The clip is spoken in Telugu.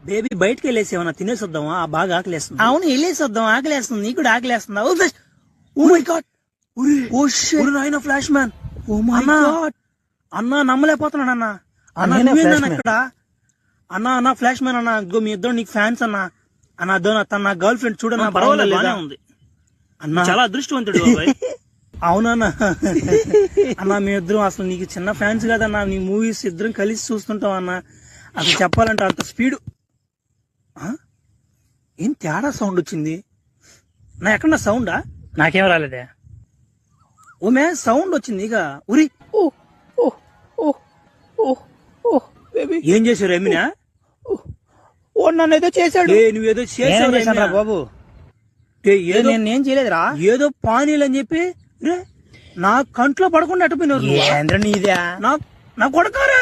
బేబీ బయటకు వెళ్ళేసి ఏమన్నా తినేసి వద్దామా? బాగా ఆకలేస్తుంది. అవును వెళ్ళేసి వద్దాం, ఆకలేస్తుంది, నీకు కూడా ఆకలేస్తుందా? Oh my god, oh shit, నాయన flash man. Oh my god, అన్నా నమ్మలేకపోతున్నాడు అన్న. అన్న నేనే నువ్వేందన్న Flash Man. ఇక్కడ? అన్న ఫ్లాష్ మ్యాన్ అన్న. ఇదిగో మీ ఇద్దరు నీకు ఫ్యాన్స్ అన్న. తన నా గర్ల్ ఫ్రెండ్ చూడన్నా. పర్వాలేదు, బాగానే బాగానే ఉంది అన్న. చాలా అదృష్టవంతుడు బాబాయ్. అవునన్నా. అన్న మీ ఇద్దరం అసలు నీకు చిన్న ఫ్యాన్స్ కదన్నా. నీ మూవీస్ ఇద్దరం కలిసి చూస్తుంటాం అన్న. అసలు చెప్పాలంటే అంత స్పీడ్. ఏం తేడా సౌండ్ వచ్చింది నా? ఎక్కడ సౌండా? నాకేం రాలేదే. ఓమే సౌండ్ వచ్చింది. ఇక ఉరి ఓ ఓ ఓ ఓ ఓ బేబీ, ఏం చేశారు ఎమినా? ఓ నన్ను ఏదో చేశాడు. నువ్వేదో నేనేం చేసావు చేశానురా బాబు? ఏదో నేను చేయలేదురా. ఏదో పానీలు అని చెప్పి రే నా కంట్లో పడకుండా అట్టుపోయినారు. ఏంద్ర నీదే? నా కొడకారా.